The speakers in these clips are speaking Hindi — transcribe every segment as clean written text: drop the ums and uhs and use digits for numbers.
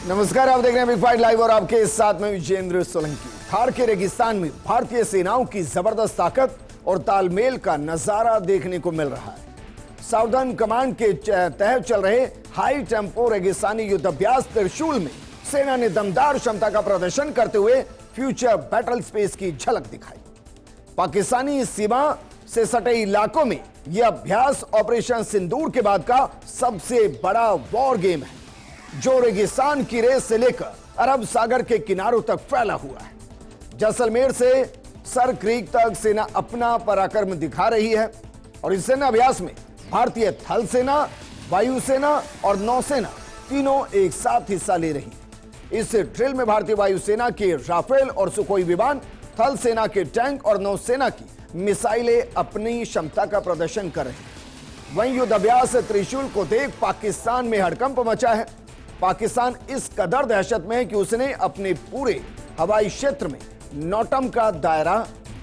नमस्कार, आप देख रहे हैं बिग फाइट लाइव और आपके साथ में विजेंद्र सोलंकी। थार के रेगिस्तान में भारतीय सेनाओं की जबरदस्त ताकत और तालमेल का नजारा देखने को मिल रहा है। साउदर्न कमांड के तहत चल रहे हाई टेम्पो रेगिस्तानी युद्धाभ्यास त्रिशूल में सेना ने दमदार क्षमता का प्रदर्शन करते हुए फ्यूचर बैटल स्पेस की झलक दिखाई। पाकिस्तानी सीमा से सटे इलाकों में यह अभ्यास ऑपरेशन सिंदूर के बाद का सबसे बड़ा वॉर गेम है, जो रेगिस्तान की रेस से लेकर अरब सागर के किनारों तक फैला हुआ है। जैसलमेर से सर क्रीक तक सेना अपना पराक्रम दिखा रही है और इस सेना अभ्यास में भारतीय थल सेना, वायुसेना और नौसेना तीनों एक साथ हिस्सा ले रही है। इस ड्रिल में भारतीय वायुसेना के राफेल और सुखोई विमान, थल सेना के टैंक और नौसेना की मिसाइलें अपनी क्षमता का प्रदर्शन कर रही हैं। वहीं युद्धाभ्यास त्रिशूल को देख पाकिस्तान में हड़कंप मचा है। पाकिस्तान इस कदर दहशत में है कि उसने अपने पूरे हवाई क्षेत्र में नौटम का दायरा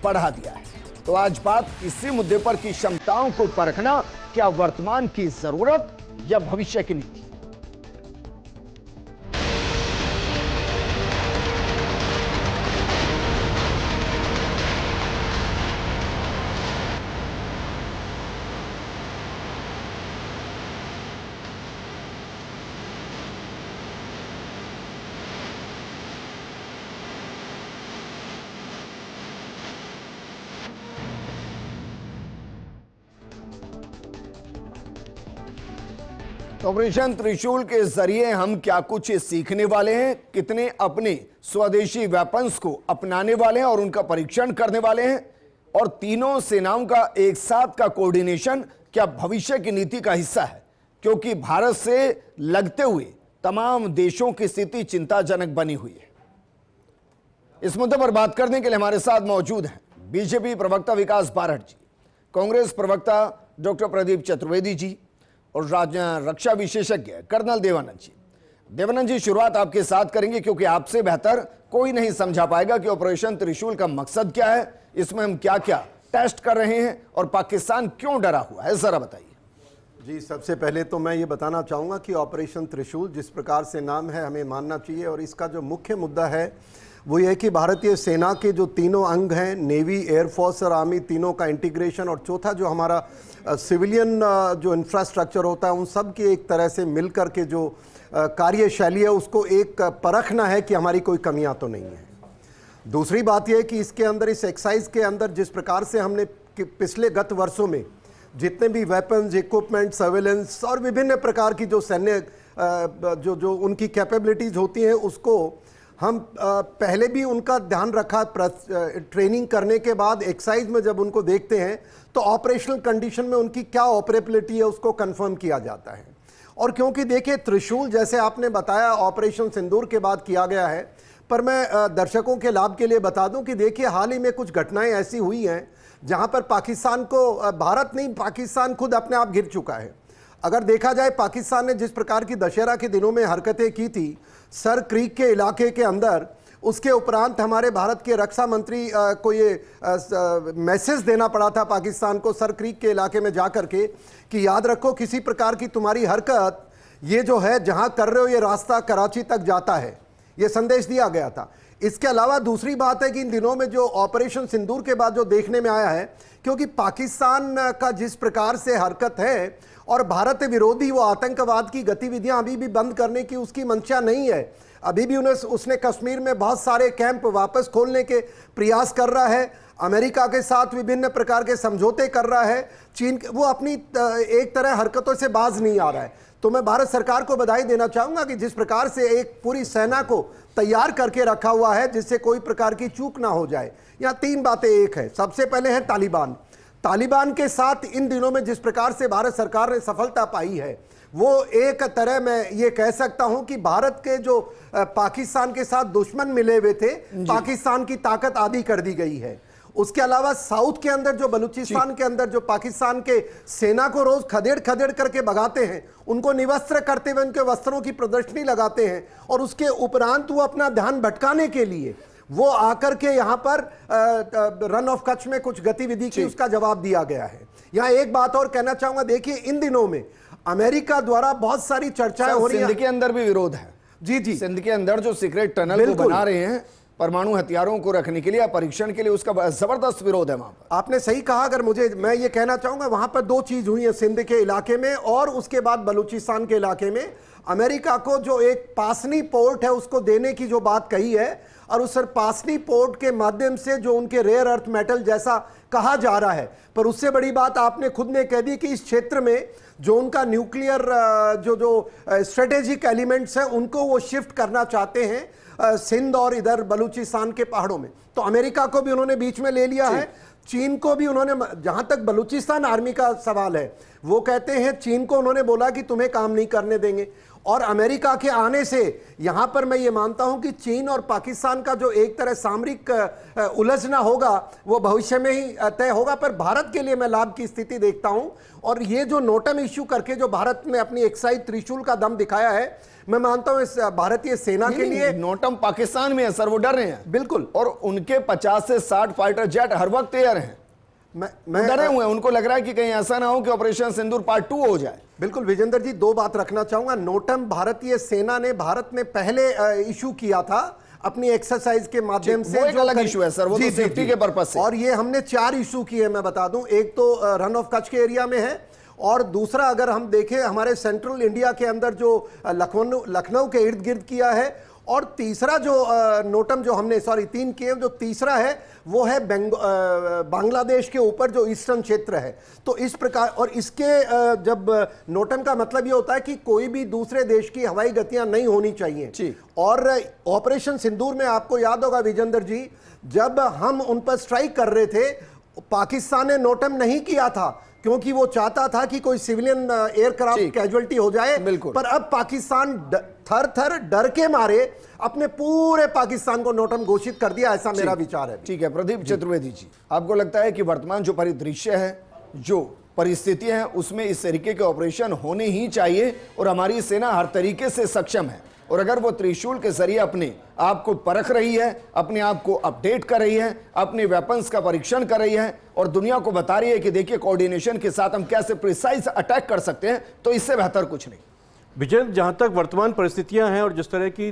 बढ़ा दिया है। तो आज बात इसी मुद्दे पर कि क्षमताओं को परखना क्या वर्तमान की जरूरत या भविष्य की नीति। ऑपरेशन त्रिशूल के जरिए हम क्या कुछ सीखने वाले हैं, कितने अपने स्वदेशी वेपन्स को अपनाने वाले हैं और उनका परीक्षण करने वाले हैं, और तीनों सेनाओं का एक साथ का कोऑर्डिनेशन क्या भविष्य की नीति का हिस्सा है, क्योंकि भारत से लगते हुए तमाम देशों की स्थिति चिंताजनक बनी हुई है। इस मुद्दे पर बात करने के लिए हमारे साथ मौजूद हैं बीजेपी प्रवक्ता विकास बारठ जी, कांग्रेस प्रवक्ता डॉक्टर प्रदीप चतुर्वेदी जी और रक्षा विशेषज्ञ कर्नल देवानंद जी। देवानंद जी, शुरुआत आपके साथ करेंगे क्योंकि आपसे बेहतर कोई नहीं समझा पाएगा कि ऑपरेशन त्रिशूल का मकसद क्या है, इसमें हम क्या क्या टेस्ट कर रहे हैं और पाकिस्तान क्यों डरा हुआ है, जरा बताइए। जी, सबसे पहले तो मैं ये बताना चाहूँगा कि ऑपरेशन त्रिशूल जिस प्रकार से नाम है हमें मानना चाहिए, और इसका जो मुख्य मुद्दा है वो ये है कि भारतीय सेना के जो तीनों अंग हैं, नेवी, एयरफोर्स और आर्मी, तीनों का इंटीग्रेशन, और चौथा जो हमारा सिविलियन जो इंफ्रास्ट्रक्चर होता है, उन सब की एक तरह से मिलकर के जो कार्यशैली है उसको एक परखना है कि हमारी कोई कमियां तो नहीं है। दूसरी बात यह है कि इसके अंदर, इस एक्सरसाइज के अंदर जिस प्रकार से हमने पिछले गत वर्षों में जितने भी वेपन्स, इक्विपमेंट, सर्वेलेंस और विभिन्न प्रकार की जो सैन्य जो उनकी कैपेबिलिटीज़ होती हैं, उसको हम पहले भी उनका ध्यान रखा। ट्रेनिंग करने के बाद एक्सरसाइज में जब उनको देखते हैं तो ऑपरेशनल कंडीशन में उनकी क्या ऑपरेबिलिटी है उसको कंफर्म किया जाता है। और क्योंकि देखिए, त्रिशूल जैसे आपने बताया ऑपरेशन सिंदूर के बाद किया गया है, पर मैं दर्शकों के लाभ के लिए बता दूं कि देखिए, हाल ही में कुछ घटनाएं ऐसी हुई हैं जहां पर पाकिस्तान को, भारत नहीं, पाकिस्तान खुद अपने आप गिर चुका है। अगर देखा जाए, पाकिस्तान ने जिस प्रकार की दशहरा के दिनों में हरकतें की थी सर क्रीक के इलाके के अंदर, उसके उपरांत हमारे भारत के रक्षा मंत्री को ये मैसेज देना पड़ा था पाकिस्तान को सर क्रीक के इलाके में जाकर के कि याद रखो, किसी प्रकार की तुम्हारी हरकत ये जो है जहां कर रहे हो ये रास्ता कराची तक जाता है, ये संदेश दिया गया था। इसके अलावा दूसरी बात है कि इन दिनों में जो ऑपरेशन सिंदूर के बाद जो देखने में आया है, क्योंकि पाकिस्तान का जिस प्रकार से हरकत है और भारत विरोधी वो आतंकवाद की गतिविधियां अभी भी बंद करने की उसकी मंशा नहीं है। अभी भी उसने कश्मीर में बहुत सारे कैंप वापस खोलने के प्रयास कर रहा है, अमेरिका के साथ विभिन्न प्रकार के समझौते कर रहा है। चीन वो अपनी एक तरह हरकतों से बाज नहीं आ रहा है। तो मैं भारत सरकार को बधाई देना चाहूँगा कि जिस प्रकार से एक पूरी सेना को तैयार करके रखा हुआ है जिससे कोई प्रकार की चूक ना हो जाए। यहाँ तीन बातें एक है। सबसे पहले है तालिबान के साथ इन दिनों में जिस प्रकार से भारत सरकार ने सफलता पाई है, वो एक तरह मैं ये कह सकता हूं कि भारत के जो पाकिस्तान के साथ दुश्मन मिले हुए थे, पाकिस्तान की ताकत आधी कर दी गई है। उसके अलावा साउथ के अंदर जो बलूचिस्तान के अंदर जो पाकिस्तान के सेना को रोज खदेड़ खदेड़ करके भगाते हैं, उनको निवस्त्र करते हुए उनके वस्त्रों की प्रदर्शनी लगाते हैं, और उसके उपरांत वो अपना ध्यान भटकाने के लिए वो आकर के यहाँ पर रन ऑफ कच्छ में कुछ गतिविधि की उसका जवाब दिया गया है। यहाँ एक बात और कहना चाहूंगा, देखिए इन दिनों में अमेरिका द्वारा बहुत सारी चर्चाएं हो रही हैं। सिंध के अंदर भी विरोध है। जी जी, सिंध के अंदर जो सीक्रेट टनल को बना रहे हैं परमाणु हथियारों को रखने के लिए या परीक्षण के लिए, उसका जबरदस्त विरोध है वहां पर। आपने सही कहा। अगर मैं ये कहना चाहूंगा, वहां पर दो चीज हुई है सिंध के इलाके में और उसके बाद बलूचिस्तान के इलाके में। अमेरिका को जो एक पासनी पोर्ट है उसको देने की जो बात कही है, और उस पासनी पोर्ट के माध्यम से जो उनके रेयर अर्थ मेटल जैसा कहा जा रहा है, पर उससे बड़ी बात आपने खुद ने कह दी कि इस क्षेत्र में जो उनका न्यूक्लियर जो स्ट्रेटेजिक एलिमेंट्स हैं उनको वो शिफ्ट करना चाहते हैं सिंध और इधर बलूचिस्तान के पहाड़ों में। तो अमेरिका को भी उन्होंने बीच में ले लिया है, चीन को भी उन्होंने, जहां तक बलूचिस्तान आर्मी का सवाल है, वो कहते हैं चीन को उन्होंने बोला कि तुम्हें काम नहीं करने देंगे। और अमेरिका के आने से यहां पर मैं ये मानता हूं कि चीन और पाकिस्तान का जो एक तरह सामरिक उलझना होगा वो भविष्य में ही तय होगा। पर भारत के लिए मैं लाभ की स्थिति देखता हूं, और ये जो नोटम इश्यू करके जो भारत ने अपनी एक्साइज त्रिशूल का दम दिखाया है, मैं मानता हूं इस भारतीय सेना के लिए। नोटम पाकिस्तान में है सर, वो डर रहे हैं बिल्कुल, और उनके 50 से 60 फाइटर जेट हर वक्त तैयार हैं। मैं डरे हुए हैं, उनको लग रहा है कि कहीं ऐसा ना हो कि ऑपरेशन सिंदूर पार्ट 2 हो जाए। बिल्कुल विजेंद्र जी, दो बात रखना चाहूंगा। नोटम भारतीय सेना ने भारत में पहले इशू किया था अपनी एक्सरसाइज के माध्यम से, वो एक अलग इशू है सर, वो तो सेफ्टी के पर्पस से। और ये हमने 4 इशू किए, मैं बता दूं। एक तो रन ऑफ कच्छ के एरिया में है, और दूसरा अगर हम देखें हमारे सेंट्रल इंडिया के अंदर जो लखनऊ के इर्द गिर्द किया है, और तीसरा जो नोटम जो हमने 3 किए, जो तीसरा है वो है बांग्लादेश के ऊपर जो ईस्टर्न क्षेत्र है। तो इस प्रकार, और इसके जब नोटम का मतलब ये होता है कि कोई भी दूसरे देश की हवाई गतियां नहीं होनी चाहिए। और ऑपरेशन सिंदूर में आपको याद होगा विजेंद्र जी, जब हम उन पर स्ट्राइक कर रहे थे, पाकिस्तान ने नोटम नहीं किया था क्योंकि वो चाहता था कि कोई सिविलियन एयरक्राफ्ट कैजुअलिटी हो जाए। पर अब पाकिस्तान थर थर डर के मारे अपने पूरे पाकिस्तान को नोटम घोषित कर दिया, ऐसा मेरा विचार है। ठीक है प्रदीप चतुर्वेदी जी, आपको लगता है कि वर्तमान जो परिदृश्य है, जो परिस्थितियां हैं, उसमें इस तरीके के ऑपरेशन होने ही चाहिए और हमारी सेना हर तरीके से सक्षम है, और अगर वो त्रिशूल के जरिए अपने आप को परख रही है, अपने आप को अपडेट कर रही है, अपने वेपन्स का परीक्षण कर रही है और दुनिया को बता रही है कि देखिए कोऑर्डिनेशन के साथ हम कैसे प्रिसाइज अटैक कर सकते हैं, तो इससे बेहतर कुछ नहीं। विजय, जहाँ तक वर्तमान परिस्थितियाँ हैं और जिस तरह की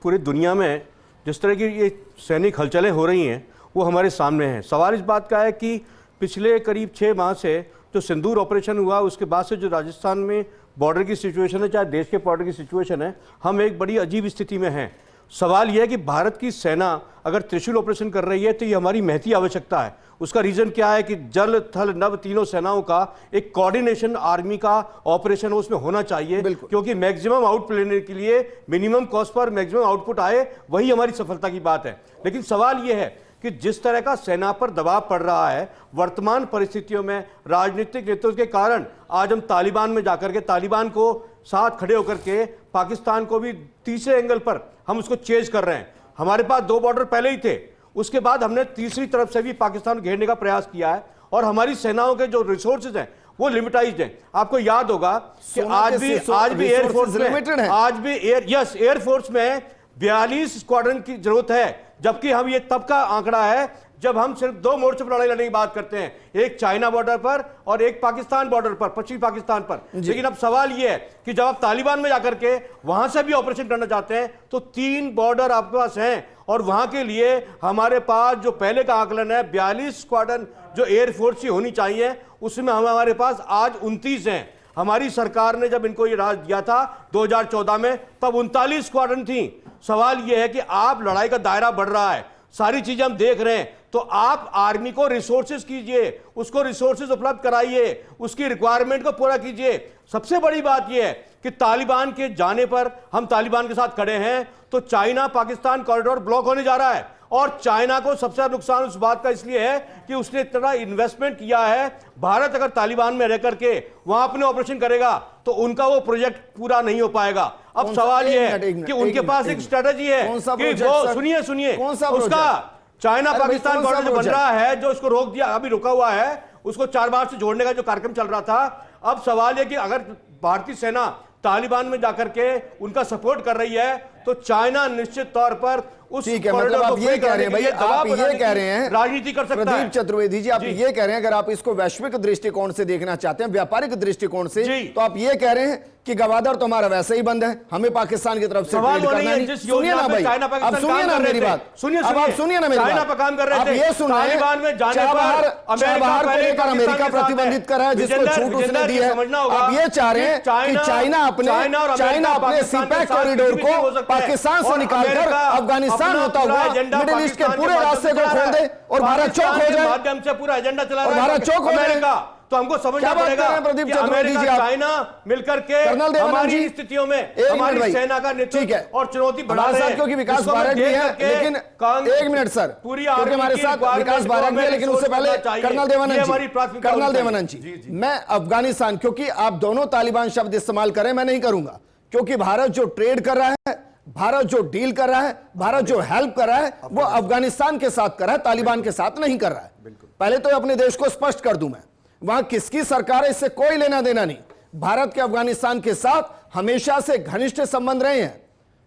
पूरी दुनिया में जिस तरह की ये सैनिक हलचलें हो रही हैं, वो हमारे सामने हैं। सवाल इस बात का है कि पिछले करीब 6 माह से जो सिंदूर ऑपरेशन हुआ, उसके बाद से जो राजस्थान में बॉर्डर की सिचुएशन है, चाहे देश के बॉर्डर की सिचुएशन है, हम एक बड़ी अजीब स्थिति में हैं। सवाल यह है कि भारत की सेना अगर त्रिशूल ऑपरेशन कर रही है तो ये हमारी महती आवश्यकता है। उसका रीज़न क्या है कि जल थल नभ तीनों सेनाओं का एक कोऑर्डिनेशन आर्मी का ऑपरेशन उसमें होना चाहिए, क्योंकि मैक्सिमम आउटपुट लेने के लिए minimum cost per maximum output आए, वही हमारी सफलता की बात है। लेकिन सवाल यह है कि जिस तरह का सेना पर दबाव पड़ रहा है वर्तमान परिस्थितियों में राजनीतिक नेतृत्व के कारण, आज हम तालिबान में जाकर के तालिबान को साथ खड़े होकर के पाकिस्तान को भी तीसरे एंगल पर हम उसको चेज कर रहे हैं। हमारे पास 2 बॉर्डर पहले ही थे, उसके बाद हमने तीसरी तरफ से भी पाकिस्तान घेरने का प्रयास किया है, और हमारी सेनाओं के जो रिसोर्सेज हैं वो लिमिटाइज्ड हैं। आपको याद होगा कि आज भी एयरफोर्स लिमिटेड है, आज भी एयरफोर्स में 42 स्क्वाड्रन की जरूरत है, जबकि हम ये तब का आंकड़ा है जब हम सिर्फ 2 मोर्चों पर लड़ाई लड़ने की बात करते हैं, एक चाइना बॉर्डर पर और एक पाकिस्तान बॉर्डर पर, पश्चिमी पाकिस्तान पर। लेकिन अब सवाल यह है कि जब आप तालिबान में जाकर के वहां से भी ऑपरेशन करना चाहते हैं तो 3 बॉर्डर आपके पास हैं, और वहां के लिए हमारे पास जो पहले का आकलन है 42 स्क्वाड्रन जो एयरफोर्स की होनी चाहिए, उसमें हमारे पास आज 29 हैं। हमारी सरकार ने जब इनको ये राज दिया था 2014 में, तब 39 स्क्वाड्रन थी। सवाल यह है कि आप लड़ाई का दायरा बढ़ रहा है, सारी चीजें हम देख रहे हैं, तो आप आर्मी को रिसोर्सेज कीजिए, उसको रिसोर्सेज उपलब्ध कराइए, उसकी रिक्वायरमेंट को पूरा कीजिए। सबसे बड़ी बात यह है कि तालिबान के जाने पर हम तालिबान के साथ खड़े हैं, तो चाइना पाकिस्तान कॉरिडोर ब्लॉक होने जा रहा है, और चाइना को सबसे ज्यादा नुकसान उस बात का इसलिए है कि उसने इतना इन्वेस्टमेंट किया है। भारत अगर तालिबान में रह करके वहां अपने ऑपरेशन करेगा तो उनका वो प्रोजेक्ट पूरा नहीं हो पाएगा। अब सवाल यह है कि उनके पास एक स्ट्रेटेजी है कि वो सुनिए उसका चाइना पाकिस्तान बॉर्डर जो बन रहा है, जो उसको रोक दिया, अभी रुका हुआ है, उसको 4 बार से जोड़ने का जो कार्यक्रम चल रहा था। अब सवाल है कि अगर भारतीय सेना तालिबान में जाकर के उनका सपोर्ट कर रही है तो चाइना निश्चित तौर पर उस ठीक है, मतलब आप ये कह रहे हैं भाई, आप ये कह रहे हैं राजनीति कर सकता है। प्रदीप चतुर्वेदी जी, आप ये कह रहे हैं अगर आप इसको वैश्विक दृष्टिकोण से देखना चाहते हैं, व्यापारिक दृष्टिकोण से, तो आप ये कह रहे हैं कि गवादर तो हमारा वैसे ही बंद है, हमें पाकिस्तान की तरफ से ट्रेड करना नहीं। सुनिए ना भाई, अब सुनिए ना मेरी बात, अब आप सुनिए ना मेरी बात, आप ये सुन रहे हैं चाबहार को लेकर अमेरिका प्रतिबंधित कर रहा है, जिसको छूट उसने दी है। आप ये चाह रहे हैं कि चाइना अपने सीपैक कॉरिडोर को पाकिस्तान से निकालकर अफगानिस्तान होता हुआ मिडिल ईस्ट के पूरे रास्ते को खोल दे और भारत चौक हो जाए, माध्यम से पूरा एजेंडा चला रहा है भारत चौक हो जाएगा। तो हमको समझना पड़ेगा प्रदीप कि चतुर्वेदी जी, अमेरिका चाइना मिलकर के हमारी स्थितियों में हमारी सेना का नेतृत्व और चुनौती बढ़ा रहे हैं। क्योंकि विकास भारत भी है, लेकिन एक मिनट सर, पूरी क्योंकि हमारे साथ विकास भारत भी है, लेकिन उससे पहले कर्नल देवानंद जी, मैं अफगानिस्तान, क्योंकि आप दोनों तालिबान शब्द इस्तेमाल करें, मैं नहीं करूंगा, क्योंकि भारत जो ट्रेड कर रहा है, भारत जो डील कर रहा है, भारत जो हेल्प कर रहा है, वो अफगानिस्तान के साथ कर रहा है, तालिबान के साथ नहीं कर रहा है। पहले तो अपने देश को स्पष्ट कर दूं, मैं वहां किसकी सरकार है इससे कोई लेना देना नहीं। भारत के अफगानिस्तान के साथ हमेशा से घनिष्ठ संबंध रहे हैं,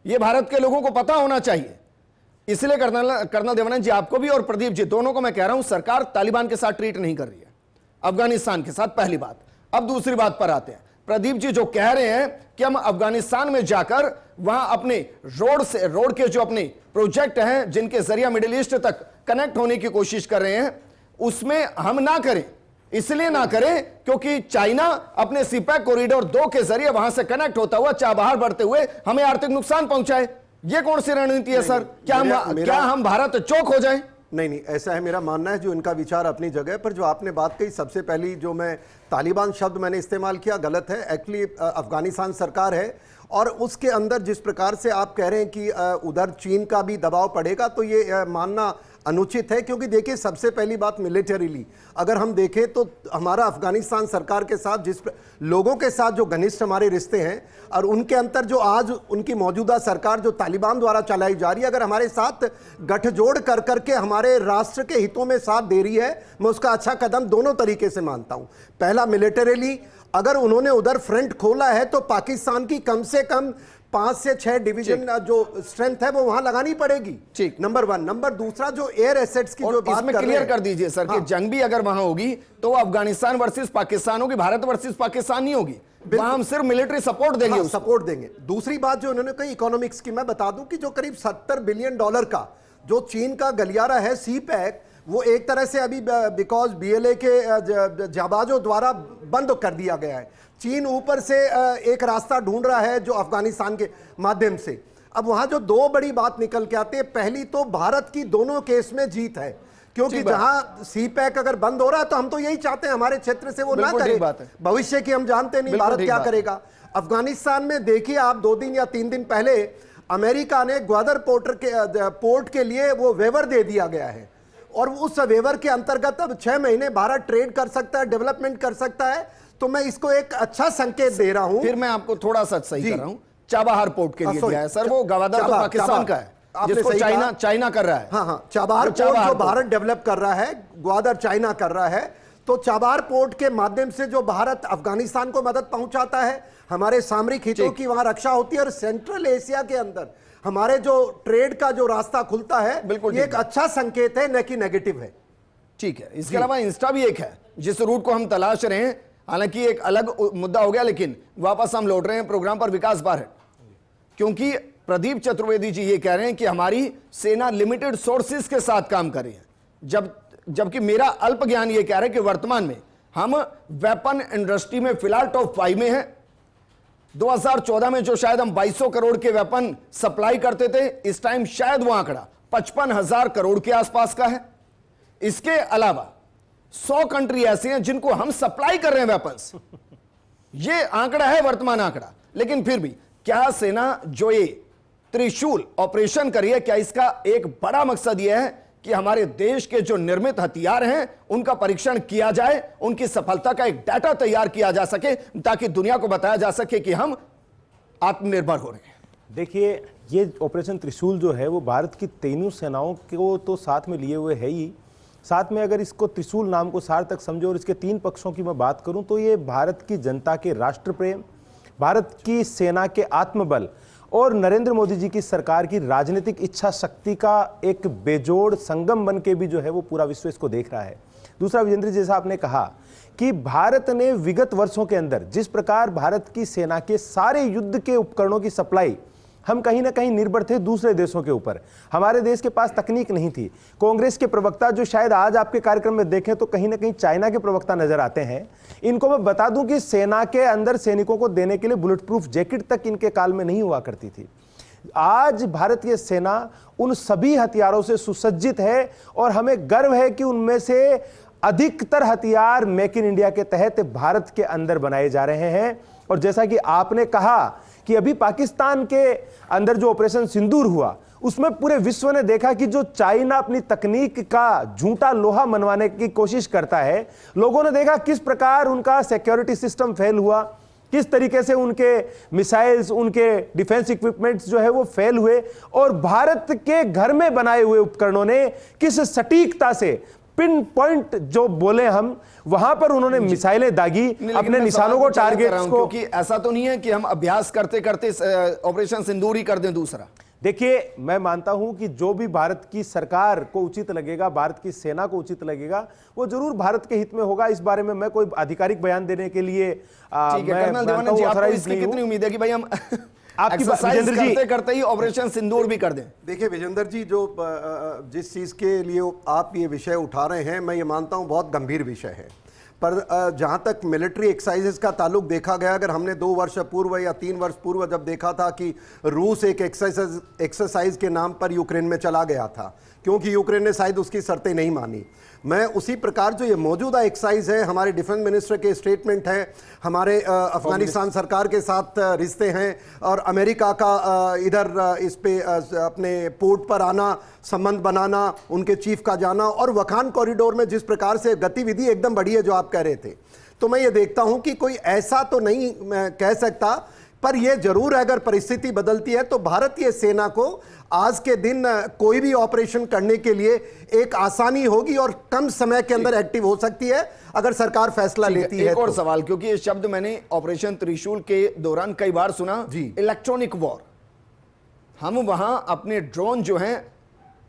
यह भारत के लोगों को पता होना चाहिए। इसलिए कर्नल देवानंद जी, आपको भी और प्रदीप जी दोनों को मैं कह रहा हूं, सरकार तालिबान के साथ ट्रीट नहीं कर रही है, अफगानिस्तान के साथ, पहली बात। अब दूसरी बात पर आते हैं। प्रदीप जी जो कह रहे हैं कि हम अफगानिस्तान में जाकर वहां अपने रोड के जो अपने प्रोजेक्ट हैं जिनके जरिए मिडिल ईस्ट तक कनेक्ट होने की कोशिश कर रहे हैं, उसमें हम ना करें। इसलिए ना करें क्योंकि चाइना अपने सीपैक कॉरिडोर 2 के जरिए वहां से कनेक्ट होता हुआ चाबहार बढ़ते हुए हमें आर्थिक नुकसान पहुंचाए। ये कौन सी रणनीति है सर? क्या हम भारत चौक हो जाए? नहीं, ऐसा है, मेरा मानना है जो इनका विचार अपनी जगह पर। जो आपने बात कही, सबसे पहली जो मैं तालिबान शब्द मैंने इस्तेमाल किया गलत है। एक्चुअली अफगानिस्तान सरकार है और उसके अंदर जिस प्रकार से आप कह रहे हैं कि उधर चीन का भी दबाव पड़ेगा, तो ये मानना अनुचित है। क्योंकि देखिए, सबसे पहली बात मिलिटरीली अगर हम देखें तो हमारा अफगानिस्तान सरकार के साथ जिस लोगों के साथ जो घनिष्ठ हमारे रिश्ते हैं और उनके अंतर जो आज उनकी मौजूदा सरकार जो तालिबान द्वारा चलाई जा रही है, अगर हमारे साथ गठजोड़ कर करके हमारे राष्ट्र के हितों में साथ दे रही है, मैं उसका अच्छा कदम दोनों तरीके से मानता हूं। पहला, मिलिटरीली अगर उन्होंने उधर फ्रंट खोला है तो पाकिस्तान की कम से कम 5 से 6 डिवीजन जो स्ट्रेंथ है वो वहां लगानी पड़ेगी। ठीक, नंबर 1। नंबर दूसरा, जो एयर एसेट्स की जो बात इसमें क्लियर कर दीजिए सर कि जंग भी अगर वहां होगी तो अफगानिस्तान वर्सेस पाकिस्तान होगी, भारत वर्सेस पाकिस्तान नहीं होगी। वहां हम सिर्फ मिलिट्री सपोर्ट देंगे, सपोर्ट देंगे। दूसरी बात जो उन्होंने कही इकोनॉमिक्स की, मैं बता दूं कि जो करीब $70 बिलियन का जो चीन का गलियारा है सीपैक, वो एक तरह से अभी बिकॉज BLA के जाबाजों द्वारा बंद कर दिया गया है। चीन ऊपर से एक रास्ता ढूंढ रहा है जो अफगानिस्तान के माध्यम से। अब वहां जो 2 बड़ी बात निकल के आती है, पहली तो भारत की दोनों केस में जीत है, क्योंकि जहां सीपैक अगर बंद हो रहा है तो हम तो यही चाहते हैं हमारे क्षेत्र से वो ना करे। भविष्य की हम जानते नहीं भारत क्या करेगा। अफगानिस्तान में देखिए आप, 2 दिन या 3 दिन पहले अमेरिका ने ग्वादर पोर्ट के लिए वो वेवर दे दिया गया है और उस वेवर के अंतर्गत अब 6 महीने भारत ट्रेड कर सकता है, डेवलपमेंट कर सकता है। तो मैं इसको एक अच्छा संकेत दे रहा हूं। फिर मैं आपको थोड़ा सा सही कर रहा हूं, चाबहार पोर्ट के लिए दिया है सर, वो गवादर तो पाकिस्तान का है जिसको चाइना कर रहा है। हाँ, चाबहार पोर्ट जो भारत डेवलप कर रहा है, ग्वादर चाइना कर रहा है। तो चाबहार पोर्ट के माध्यम से जो भारत अफगानिस्तान को मदद पहुंचाता है, हमारे सामरिक हितों की वहां रक्षा होती है और सेंट्रल एशिया के अंदर हमारे जो ट्रेड का जो रास्ता खुलता है, बिल्कुल ये एक अच्छा संकेत है, न कि नेगेटिव है। ठीक है, इसके अलावा इंस्टा भी एक है जिस रूट को हम तलाश रहे हैं, हालांकि एक अलग मुद्दा हो गया, लेकिन वापस हम लौट रहे हैं प्रोग्राम पर विकास भारत, क्योंकि प्रदीप चतुर्वेदी जी ये कह रहे हैं कि हमारी सेना लिमिटेड सोर्सेज के साथ काम कर रही है, जबकि मेरा अल्प ज्ञान ये कह रहा है कि वर्तमान में हम वेपन इंडस्ट्री में फिलहाल टॉप 5 में है। 2014 में जो शायद हम 2200 करोड़ के वेपन सप्लाई करते थे, इस टाइम शायद वो आंकड़ा 55,000 करोड़ के आसपास का है। इसके अलावा 100 कंट्री ऐसी हैं जिनको हम सप्लाई कर रहे हैं वेपन्स। ये आंकड़ा है वर्तमान आंकड़ा, लेकिन फिर भी क्या सेना जो ये त्रिशूल ऑपरेशन करी है, क्या इसका एक बड़ा मकसद यह है कि हमारे देश के जो निर्मित हथियार हैं उनका परीक्षण किया जाए, उनकी सफलता का एक डाटा तैयार किया जा सके, ताकि दुनिया को बताया जा सके कि हम आत्मनिर्भर हो रहे हैं? देखिए, ये ऑपरेशन त्रिशूल जो है वो भारत की तीनों सेनाओं को तो साथ में लिए हुए है ही, साथ में अगर इसको त्रिशूल नाम को सार्थक समझो और इसके 3 पक्षों की मैं बात करूं तो ये भारत की जनता के राष्ट्र प्रेम, भारत की सेना के आत्मबल और नरेंद्र मोदी जी की सरकार की राजनीतिक इच्छा शक्ति का एक बेजोड़ संगम बन के भी जो है वो पूरा विश्व इसको देख रहा है। दूसरा, विजेंद्र जी, जैसा आपने कहा कि भारत ने विगत वर्षों के अंदर जिस प्रकार भारत की सेना के सारे युद्ध के उपकरणों की सप्लाई, हम कहीं ना कहीं निर्भर थे दूसरे देशों के ऊपर, हमारे देश के पास तकनीक नहीं थी। कांग्रेस के प्रवक्ता जो शायद आज आपके कार्यक्रम में देखें तो कहीं ना कहीं चाइना के प्रवक्ता नजर आते हैं। इनको मैं बता दूं कि सेना के अंदर सैनिकों को देने के लिए बुलेट प्रूफ जैकेट तक इनके काल में नहीं हुआ करती थी। आज भारतीय सेना उन सभी हथियारों से सुसज्जित है और हमें गर्व है कि उनमें से अधिकतर हथियार मेक इन इंडिया के तहत भारत के अंदर बनाए जा रहे हैं। और जैसा कि आपने कहा कि अभी पाकिस्तान के अंदर जो ऑपरेशन सिंदूर हुआ, उसमें पूरे विश्व ने देखा कि जो चाइना अपनी तकनीक का झूठा लोहा मनवाने की कोशिश करता है, लोगों ने देखा किस प्रकार उनका सिक्योरिटी सिस्टम फेल हुआ, किस तरीके से उनके मिसाइल्स, उनके डिफेंस इक्विपमेंट्स जो है वो फेल हुए, और भारत के घर में बनाए हुए उपकरणों ने किस सटीकता से पिन पॉइंट जो बोले हम, वहां पर उन्होंने मिसाइलें दागी, अपने निशानों को, टारगेट्स को। क्योंकि ऐसा तो नहीं है कि हम अभ्यास करते करते ऑपरेशन सिंदूर ही कर दें दूसरा। देखिए, मैं मानता हूं कि जो भी भारत की सरकार को उचित लगेगा, भारत की सेना को उचित लगेगा, वो जरूर भारत के हित में होगा। इस बारे में मैं कोई आधिकारिक बयान देने के लिए कितनी उम्मीद है कि भाई हम आपकी विजेंद्र जी करते ही ऑपरेशन सिंदूर भी कर दें? देखिए विजेंद्र जी, जो जिस चीज़ के लिए आप ये विषय उठा रहे हैं, मैं ये मानता हूँ बहुत गंभीर विषय है। पर जहाँ तक मिलिट्री एक्सरसाइजेस का ताल्लुक देखा गया, अगर हमने 2 वर्ष पूर्व या 3 वर्ष पूर्व जब देखा था कि रूस एक एक्सरसाइज के नाम पर यूक्रेन में चला गया था, क्योंकि यूक्रेन ने शायद उसकी शर्तें नहीं मानी, मैं उसी प्रकार जो ये मौजूदा एक्सरसाइज है, हमारे डिफेंस मिनिस्टर के स्टेटमेंट है, हमारे अफगानिस्तान सरकार के साथ रिश्ते हैं, और अमेरिका का इधर इस पे अपने पोर्ट पर आना, संबंध बनाना, उनके चीफ का जाना, और वखान कॉरिडोर में जिस प्रकार से गतिविधि एकदम बढ़ी है जो आप कह रहे थे, तो मैं ये देखता हूं कि कोई ऐसा तो नहीं मैं कह सकता, पर यह जरूर है अगर परिस्थिति बदलती है तो भारतीय सेना को आज के दिन कोई भी ऑपरेशन करने के लिए एक आसानी होगी और कम समय के अंदर एक्टिव हो सकती है अगर सरकार फैसला लेती है। एक और सवाल, क्योंकि ये शब्द मैंने ऑपरेशन त्रिशूल के दौरान कई बार सुना जी, इलेक्ट्रॉनिक वॉर। हम वहां अपने ड्रोन जो हैं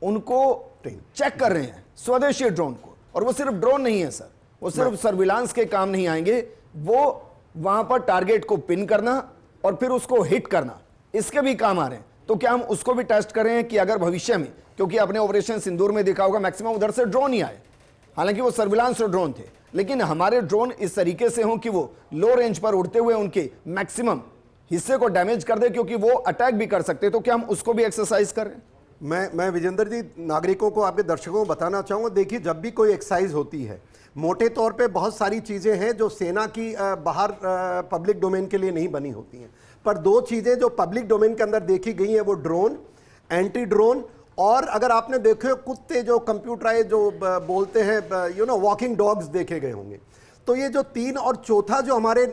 उनको चेक कर रहे हैं, स्वदेशी ड्रोन को, और वो सिर्फ ड्रोन नहीं है सर, वो सिर्फ सर्विलांस के काम नहीं आएंगे, वो वहां पर टारगेट को पिन करना और फिर उसको हिट करना, इसके भी काम आ रहे हैं। तो क्या हम उसको भी टेस्ट कर रहे हैं कि अगर भविष्य में, क्योंकि आपने ऑपरेशन सिंदूर में देखा होगा मैक्सिमम उधर से ड्रोन ही आए, हालांकि वो सर्विलांस ड्रोन थे, लेकिन हमारे ड्रोन इस तरीके से हों कि वो लो रेंज पर उड़ते हुए उनके मैक्सिमम हिस्से को डैमेज कर दे, क्योंकि वो अटैक भी कर सकते। तो क्या हम उसको भी एक्सरसाइज कर रहे हैं? मैं विजेंद्र जी, नागरिकों को, आपके दर्शकों को बताना चाहूँगा, देखिए जब भी कोई एक्सरसाइज होती है, मोटे तौर पे बहुत सारी चीज़ें हैं जो सेना की बाहर पब्लिक डोमेन के लिए नहीं बनी होती हैं, पर 2 चीज़ें जो पब्लिक डोमेन के अंदर देखी गई हैं वो ड्रोन, एंटी ड्रोन, और अगर आपने देखे कुत्ते जो कंप्यूटराइज जो बोलते हैं वॉकिंग डॉग्स देखे गए होंगे। तो ये जो 3 और चौथा जो हमारे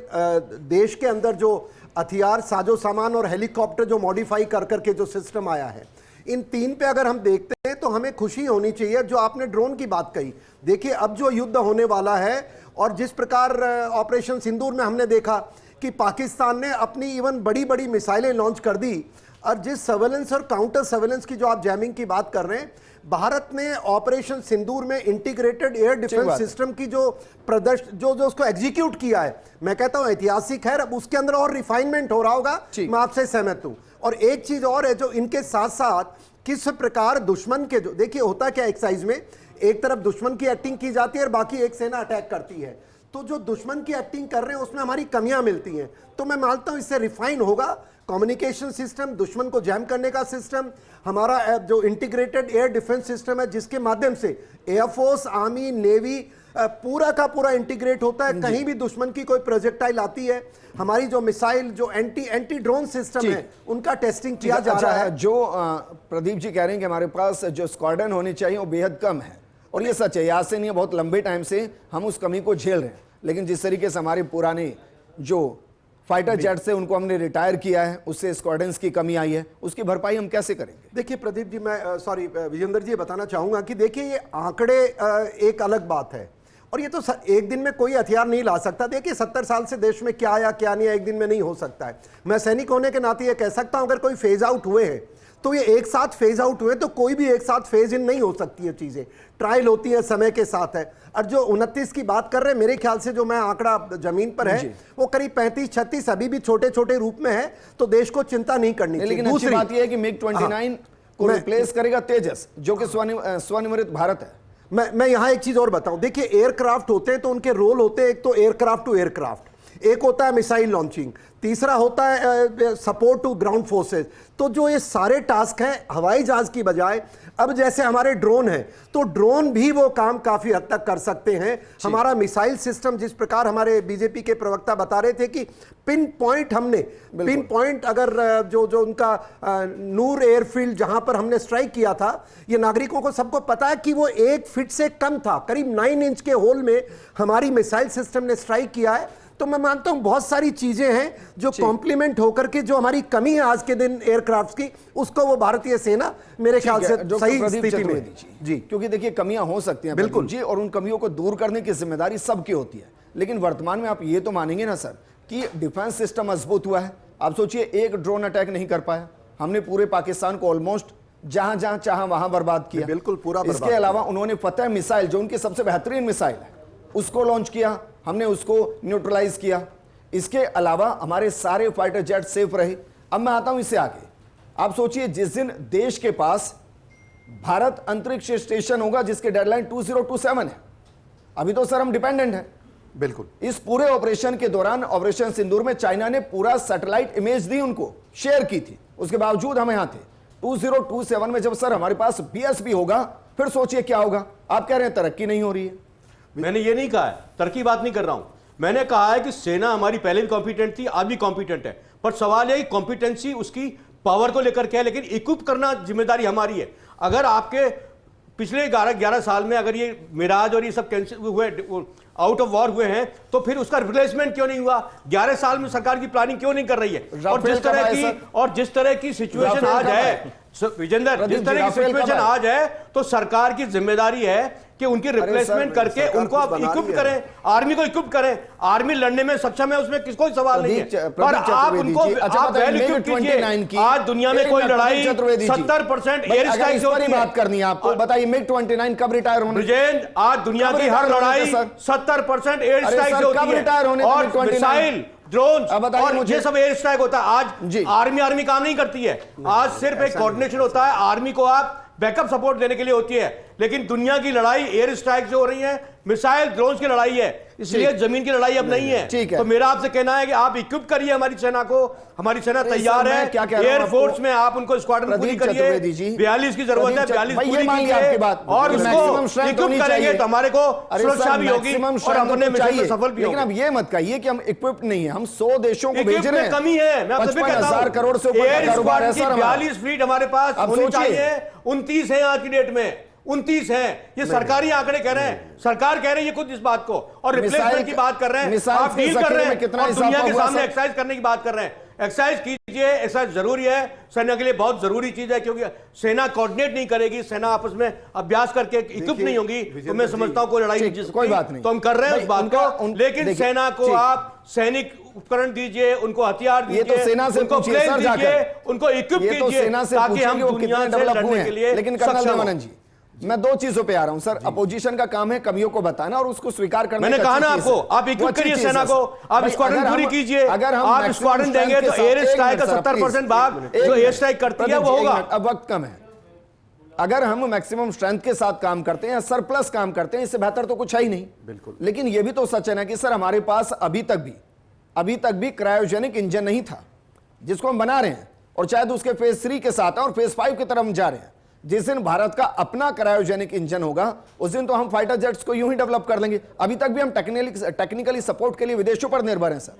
देश के अंदर जो हथियार, साजो सामान और हेलीकॉप्टर जो मॉडिफाई कर करके जो सिस्टम आया है, इन 3 पे अगर हम देखते हैं तो हमें खुशी होनी चाहिए। जो आपने ड्रोन की बात कही, देखिए अब जो युद्ध होने वाला है, और जिस प्रकार ऑपरेशन सिंदूर में हमने देखा कि पाकिस्तान ने अपनी इवन बड़ी बड़ी मिसाइलें लॉन्च कर दी, और जिस सर्वेलेंस और काउंटर सर्वेलेंस की जो आप जैमिंग की बात कर रहे हैं, भारत ने ऑपरेशन सिंदूर में इंटीग्रेटेड एयर डिफेंस सिस्टम की जो उसको एग्जीक्यूट किया है, मैं कहता हूं ऐतिहासिक है। अब उसके अंदर और रिफाइनमेंट हो रहा होगा, मैं आपसे सहमत हूं। और एक चीज और है जो इनके साथ साथ किस प्रकार दुश्मन के, जो देखिए होता क्या एक्सरसाइज में, एक तरफ दुश्मन की एक्टिंग की जाती है और बाकी एक सेना अटैक करती है, तो जो दुश्मन की एक्टिंग कर रहे हैं उसमें हमारी कमियां मिलती हैं। तो मैं मानता हूं इससे रिफाइन होगा कम्युनिकेशन सिस्टम, दुश्मन को जैम करने का सिस्टम, हमारा जो इंटीग्रेटेड एयर डिफेंस सिस्टम है जिसके माध्यम से एयरफोर्स, आर्मी, नेवी पूरा का पूरा इंटीग्रेट होता है। कहीं भी दुश्मन की कोई प्रोजेक्टाइल आती है, हमारी जो मिसाइल, जो एंटी ड्रोन सिस्टम है, उनका टेस्टिंग किया जा रहा है। जो प्रदीप जी कह रहे हैं कि हमारे पास जो स्क्वाड्रन होनी चाहिए वो बेहद कम है, और ये सच है, आज से नहीं है, बहुत लंबे टाइम से हम उस कमी को झेल रहे हैं। लेकिन जिस तरीके से हमारे पुराने जो फाइटर जेट से उनको हमने रिटायर किया है, उससे स्क्वाड्रन्स की कमी आई है, उसकी भरपाई हम कैसे करेंगे? देखिए प्रदीप जी, मैं विजेंद्र जी बताना चाहूंगा कि देखिए ये आंकड़े एक अलग बात है, और ये तो एक दिन में कोई हथियार नहीं ला सकता। देखिए 70 साल से देश में क्या आया क्या नहीं आया एक दिन में नहीं हो सकता है। मैं सैनिक होने के नाते ये कह सकता हूं अगर कोई फेज आउट हुए हैं तो ये एक साथ फेज आउट हुए, तो कोई भी एक साथ फेज इन नहीं हो सकती है, चीजें ट्रायल होती है, समय के साथ है। और जो 29 की बात कर रहे हैं, मेरे ख्याल से जो मैं आंकड़ा जमीन पर है वो करीब 35-36 अभी भी छोटे छोटे रूप में है, तो देश को चिंता नहीं करनी चाहिए। लेकिन दूसरी बात यह है कि MiG-29 को रिप्लेस करेगा तेजस, जो कि स्वनिर्मित भारत है। मैं यहां एक चीज और बताऊं, देखिए एयरक्राफ्ट होते हैं तो उनके रोल होते हैं, एक तो एयरक्राफ्ट टू एयरक्राफ्ट, एक होता है मिसाइल लॉन्चिंग, तीसरा होता है सपोर्ट टू ग्राउंड फोर्सेस। तो जो ये सारे टास्क हैं हवाई जहाज की बजाय, अब जैसे हमारे ड्रोन हैं तो ड्रोन भी वो काम काफी हद तक कर सकते हैं। हमारा मिसाइल सिस्टम, जिस प्रकार हमारे बीजेपी के प्रवक्ता बता रहे थे कि पिन पॉइंट हमने पिन पॉइंट अगर जो उनका नूर एयरफील्ड जहां पर हमने स्ट्राइक किया था, ये नागरिकों को सबको पता है कि वो 1 फीट से कम था, करीब 9 इंच के होल में हमारी मिसाइल सिस्टम ने स्ट्राइक किया है। तो मैं मानता हूं बहुत सारी चीजें हैं जो कॉम्प्लीमेंट होकर के जो हमारी कमी है आज के दिन एयरक्राफ्ट की, उसको वो भारतीय सेना मेरे ख्याल से सही स्थिति में जी, क्योंकि देखिए कमियां हो सकती हैं बिल्कुल जी, और उन कमियों को दूर करने की जिम्मेदारी सबकी होती है। लेकिन वर्तमान में आप ये तो मानेंगे ना सर कि डिफेंस सिस्टम मजबूत हुआ है। आप सोचिए एक ड्रोन अटैक नहीं कर पाया, हमने पूरे पाकिस्तान को ऑलमोस्ट जहां जहां चाहा वहां बर्बाद किया, बिल्कुल पूरा। इसके अलावा उन्होंने फतेह मिसाइल, जो उनकी सबसे बेहतरीन मिसाइल है, उसको लॉन्च किया, हमने उसको न्यूट्रलाइज किया। इसके अलावा हमारे सारे फाइटर जेट सेफ रहे। अब मैं आता हूं इससे आगे, आप सोचिए जिस दिन देश के पास भारत अंतरिक्ष स्टेशन होगा जिसके डेडलाइन 2027 है, अभी तो सर हम डिपेंडेंट हैं। बिल्कुल। इस पूरे ऑपरेशन के दौरान, ऑपरेशन सिंदूर में चाइना ने पूरा सैटेलाइट इमेज दी, उनको शेयर की थी, उसके बावजूद हम यहां थे। 2027 में जब सर हमारे पास BSP होगा, फिर सोचिए क्या होगा। आप कह रहे हैं तरक्की नहीं हो रही है, मैंने ये नहीं कहा है, तरक्की बात नहीं कर रहा हूं। मैंने कहा है कि सेना हमारी पहले भी कॉम्पिटेंट थी, आज भी कॉम्पिटेंट है, पर सवाल है कि कॉम्पिटेंसी उसकी पावर को लेकर क्या है, लेकिन इक्विप करना जिम्मेदारी हमारी है। अगर आपके पिछले 11 साल में अगर ये मिराज और ये सब कैंसिल हुए, आउट ऑफ वॉर हुए हैं, तो फिर उसका रिप्लेसमेंट क्यों नहीं हुआ? 11 साल में सरकार की प्लानिंग क्यों नहीं कर रही है? और जिस तरह की सिचुएशन आज है विजेंद्र, जिस तरह की सिचुएशन आज है, तो सरकार की जिम्मेदारी है कि उनकी रिप्लेसमेंट करके उनको आप इक्विप करें, आर्मी को इक्विप करें। आर्मी लड़ने में सक्षम है, उसमें किसको सवाल नहीं है, पर आप उनको आप वेल इक्विप कीजिए। आज दुनिया में कोई लड़ाई 70% एयर स्ट्राइक से होती है। बात करनी है आपको, बताइए MiG-29 कब रिटायर होने? विजेंद्र, आज दुनिया की हर लड़ाई 70% एयर स्ट्राइक से होती है, और मिसाइल, ड्रोन और ये सब एयर स्ट्राइक होता है। आज आर्मी काम नहीं करती है, आज सिर्फ एक कोऑर्डिनेशन होता है, आर्मी को आप बैकअप सपोर्ट देने के लिए होती है। लेकिन दुनिया की लड़ाई एयर स्ट्राइक से हो रही है, मिसाइल ड्रोन्स की लड़ाई है, इसलिए जमीन की लड़ाई अब नहीं है। तो मेरा आपसे कहना है कि आप इक्विप करिए हमारी सेना को, हमारी सेना तैयार है। एयरफोर्स में आप उनको स्क्वाड्रन पूरी करिए, 42 की जरूरत है, 42 पूरी कीजिए, और उसको इक्विप करेंगे तो हमारे को सुरक्षा भी होगी और हम अपने मिशन में सफल भी होंगे। लेकिन अब ये मत कहिए कि हम इक्विप नहीं है, हम 100 देशों को भेज रहे हैं, कमी है। मैं आपसे कहता हूं 50,000 करोड़ से ऊपर एयर स्क्वाड्रन की 42 फ्लीट हमारे पास होनी चाहिए, 29 है आज की डेट में, 29 है। ये सरकारी आंकड़े कह रहे हैं, सरकार कह रही है खुद इस बात को, और रिप्लेसमेंट की बात कर रहे हैं, आप डील कर रहे हैं, और दुनिया के सामने एक्सरसाइज करने की बात कर रहे हैं। एक्सरसाइज कीजिए, एक्सरसाइज जरूरी है, सेना के लिए बहुत जरूरी चीज है, क्योंकि सेना कोऑर्डिनेट नहीं करेगी, सेना आपस में अभ्यास करके इक्विप नहीं होगी, तो मैं समझता हूं कोई लड़ाई कोई बात नहीं, तो हम कर रहे हैं उस बात को। लेकिन सेना को आप सैनिक उपकरण दीजिए, उनको हथियार दीजिए, तो सेना से उनको प्लेन दीजिए, उनको इक्विप कीजिए, ताकि हम दुनिया से लड़ने के लिए। लेकिन कर्नल देवानंद जी, मैं 2 चीजों पे आ रहा हूं सर। अपोजिशन का काम है कमियों को बताना और उसको स्वीकार करना। मैंने कहा ना आपको, आप इक्विप करिए सेना को, आप स्क्वाड्रन पूरी कीजिए। अगर आप स्क्वाड्रन देंगे तो एयर स्ट्राइक का 70% भाग जो एयर स्ट्राइक करती है वो होगा। अब वक्त कम है, अगर हम मैक्सिमम स्ट्रेंथ के साथ काम करते हैं, सरप्लस काम करते हैं, इससे बेहतर तो कुछ है ही नहीं। बिल्कुल। लेकिन यह भी तो सच है ना कि सर हमारे पास अभी तक भी क्रायोजेनिक इंजन नहीं था, जिसको हम बना रहे हैं, और शायद उसके फेज 3 के साथ है और फेज 5 की तरफ हम जा रहे हैं। जिस दिन भारत का अपना क्रायोजेनिक इंजन होगा, उस दिन तो हम फाइटर जेट्स को यूं ही डेवलप कर लेंगे। अभी तक भी हम टेक्निकली सपोर्ट के लिए विदेशों पर निर्भर हैं सर।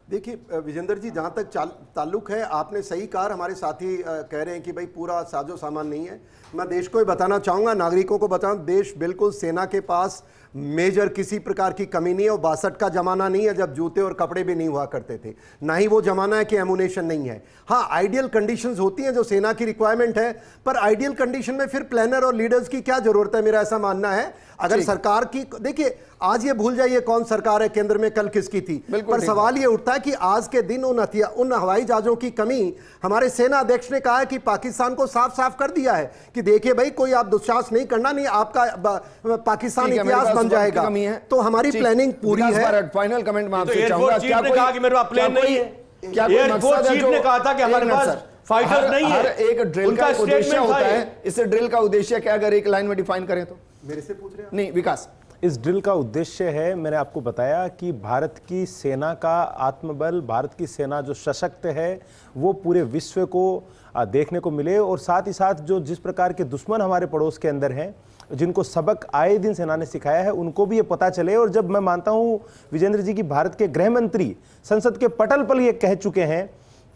देखिए विजेंद्र जी, जहाँ तक ताल्लुक है, आपने सही कहा, हमारे साथी कह रहे हैं कि भाई पूरा साजो सामान नहीं है। मैं देश को ही बताना चाहूँगा, नागरिकों को बताऊँ, देश बिल्कुल सेना के पास मेजर किसी प्रकार की कमी नहीं है। और 62 का जमाना नहीं है जब जूते और कपड़े भी नहीं हुआ करते थे, ना ही वो जमाना है कि एमुनेशन नहीं है। हाँ, आइडियल कंडीशंस होती हैं जो सेना की रिक्वायरमेंट है, पर आइडियल कंडीशन में फिर प्लानर और लीडर्स की क्या जरूरत है, मेरा ऐसा मानना है। अगर सरकार की, देखिए आज ये भूल जाइए कौन सरकार है केंद्र में, कल किसकी थी, पर सवाल ये उठता है कि आज के दिन उन हवाई जहाजों की कमी, हमारे सेना अध्यक्ष ने कहा है कि पाकिस्तान को साफ साफ कर दिया है कि देखिए भाई कोई आप दुस्साहस नहीं करना, नहीं आपका पाकिस्तान इतिहास बन जाएगा। तो हमारी प्लानिंग पूरी है। फाइनल कमेंट में तो आपसे एयरफोर्स चीफ ने कहा कि मेरे पास प्लेन नहीं है, एयरफोर्स चीफ ने कहा था कि हमारे पास फाइटर नहीं है। हर एक ड्रिल का उद्देश्य होता है, इस ड्रिल का उद्देश्य क्या, अगर एक लाइन में डिफाइन करें तो? मेरे से पूछ रहे हैं? नहीं विकास, इस ड्रिल का उद्देश्य है, मैंने आपको बताया कि भारत की सेना का आत्मबल, भारत की सेना जो सशक्त है वो पूरे विश्व को देखने को मिले, और साथ ही साथ जो जिस प्रकार के दुश्मन हमारे पड़ोस के अंदर हैं, जिनको सबक आए दिन सेना ने सिखाया है, उनको भी ये पता चले। और जब मैं मानता हूं विजेंद्र जी की भारत के गृह मंत्री संसद के पटल पर ये कह चुके हैं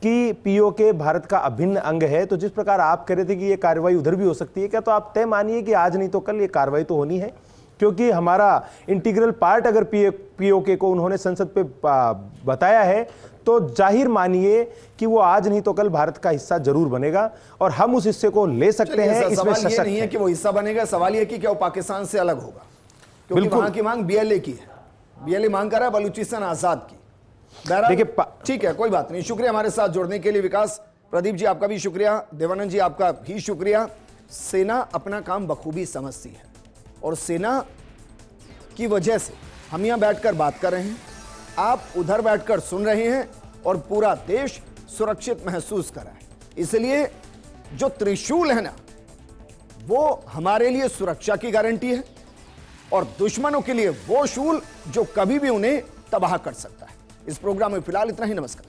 कि पीओके भारत का अभिन्न अंग है, तो जिस प्रकार आप कह रहे थे कि ये कार्रवाई उधर भी हो सकती है क्या, तो आप तय मानिए कि आज नहीं तो कल ये कार्रवाई तो होनी है, क्योंकि हमारा इंटीग्रल पार्ट अगर पीओके को उन्होंने संसद पे बताया है, तो जाहिर मानिए कि वो आज नहीं तो कल भारत का हिस्सा जरूर बनेगा, और हम उस हिस्से को ले सकते हैं। इसमें सवाल ये नहीं है कि वो हिस्सा बनेगा, सवाल ये कि क्या वो पाकिस्तान से अलग होगा, क्योंकि वहां की मांग बीएलए की है, बीएलए मांग कर रहा है बलूचिस्तान आजाद की। देखिए ठीक है, कोई बात नहीं, शुक्रिया हमारे साथ जुड़ने के लिए विकास। प्रदीप जी आपका भी शुक्रिया, देवानंद जी आपका भी शुक्रिया। सेना अपना काम बखूबी समझती है, और सेना की वजह से हम यहां बैठकर बात कर रहे हैं, आप उधर बैठकर सुन रहे हैं, और पूरा देश सुरक्षित महसूस कर रहा है। इसलिए जो त्रिशूल है ना, वो हमारे लिए सुरक्षा की गारंटी है, और दुश्मनों के लिए वो शूल जो कभी भी उन्हें तबाह कर सकता है। इस प्रोग्राम में फिलहाल इतना ही, नमस्कार।